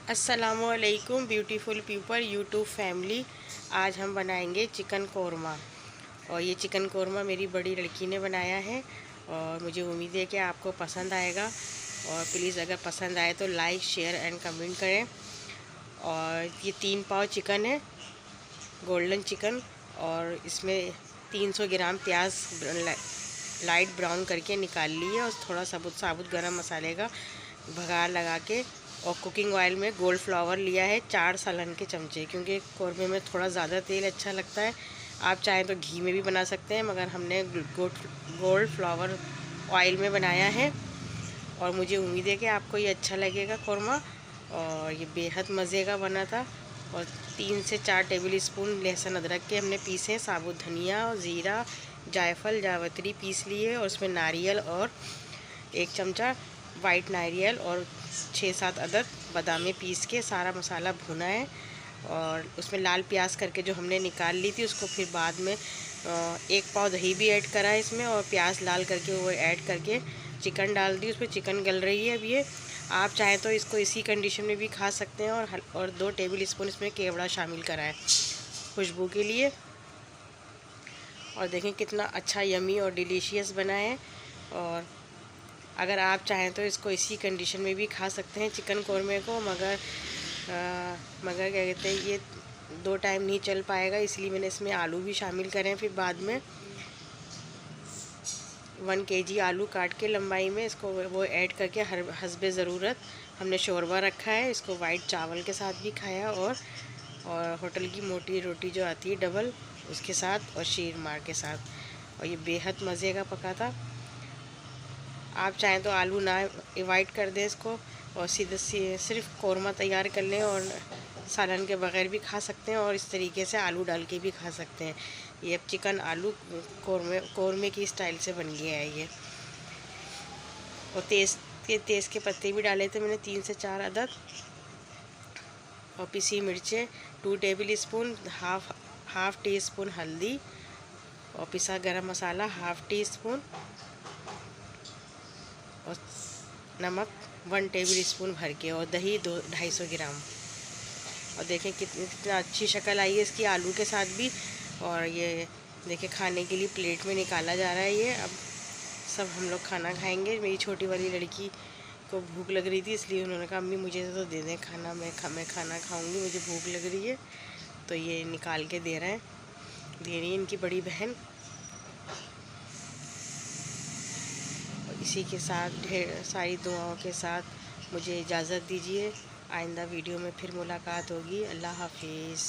अस्सलामुअलैकुम beautiful people YouTube family. आज हम बनाएंगे चिकन कोरमा। और ये चिकन कोरमा मेरी बड़ी लड़की ने बनाया है और मुझे उम्मीद है कि आपको पसंद आएगा। और प्लीज़ अगर पसंद आए तो लाइक शेयर एंड कमेंट करें। और ये 3 पाव चिकन है, गोल्डन चिकन। और इसमें 300 ग्राम प्याज लाइट ब्राउन करके निकाल ली है और थोड़ा साबुत गरम मसाले का भगार लगा के और कुकिंग ऑयल में गोल्ड फ्लावर लिया है 4 सालन के चमचे, क्योंकि कौरमे में थोड़ा ज़्यादा तेल अच्छा लगता है। आप चाहें तो घी में भी बना सकते हैं, मगर हमने गोल्ड फ्लावर ऑयल में बनाया है। और मुझे उम्मीद है कि आपको ये अच्छा लगेगा कौरमा। और ये बेहद मज़े का बना था। और 3 से 4 टेबल स्पून लहसुन अदरक के हमने पीसे, साबुत धनिया और ज़ीरा जायफल जावित्री पीस लिए। और उसमें नारियल और 1 चमचा वाइट नारियल और 6-7 अदद बादामें पीस के सारा मसाला भुना है। और उसमें लाल प्याज करके जो हमने निकाल ली थी उसको फिर बाद में 1 पाव दही भी ऐड करा है इसमें, और प्याज लाल करके वो ऐड करके चिकन डाल दी। उसमें चिकन गल रही है अब ये। आप चाहें तो इसको इसी कंडीशन में भी खा सकते हैं। और 2 टेबल स्पून इसमें केवड़ा शामिल करा है खुशबू के लिए। और देखें कितना अच्छा यमी और डिलीशियस बना है। और अगर आप चाहें तो इसको इसी कंडीशन में भी खा सकते हैं चिकन कौरमे को, मगर क्या कहते हैं, ये 2 टाइम नहीं चल पाएगा, इसलिए मैंने इसमें आलू भी शामिल करें फिर बाद में। 1 kg आलू काट के लंबाई में इसको वो ऐड करके हर हस्बे ज़रूरत हमने शोरबा रखा है। इसको वाइट चावल के साथ भी खाया और होटल की मोटी रोटी जो आती है डबल, उसके साथ और शीर मार के साथ। और ये बेहद मज़े का पका था। आप चाहें तो आलू ना अवॉइड कर दें इसको और सीधे सिर्फ कौरमा तैयार कर लें और सालन के बगैर भी खा सकते हैं। और इस तरीके से आलू डाल के भी खा सकते हैं। ये अब चिकन आलू कौरमे की स्टाइल से बन गया है ये। और तेज़ के पत्ते भी डाले थे मैंने 3 से 4 अदद। और पिसी मिर्चें 2 table spoon, half tea spoon हल्दी और पिसा गरम मसाला हाफ टी स्पून और नमक 1 टेबल स्पून भर के, और दही 250 ग्राम। और देखें कितना अच्छी शक्ल आई है इसकी आलू के साथ भी। और ये देखें खाने के लिए प्लेट में निकाला जा रहा है ये। अब सब हम लोग खाना खाएंगे। मेरी छोटी वाली लड़की को भूख लग रही थी, इसलिए उन्होंने कहा अम्मी मुझे तो दे दें खाना, मैं खाना खाऊंगी, मुझे भूख लग रही है। तो ये निकाल के दे रही है इनकी बड़ी बहन। इसी के साथ ढेर सारी दुआओं के साथ मुझे इजाज़त दीजिए। आइंदा वीडियो में फिर मुलाकात होगी। अल्लाह हाफिज़।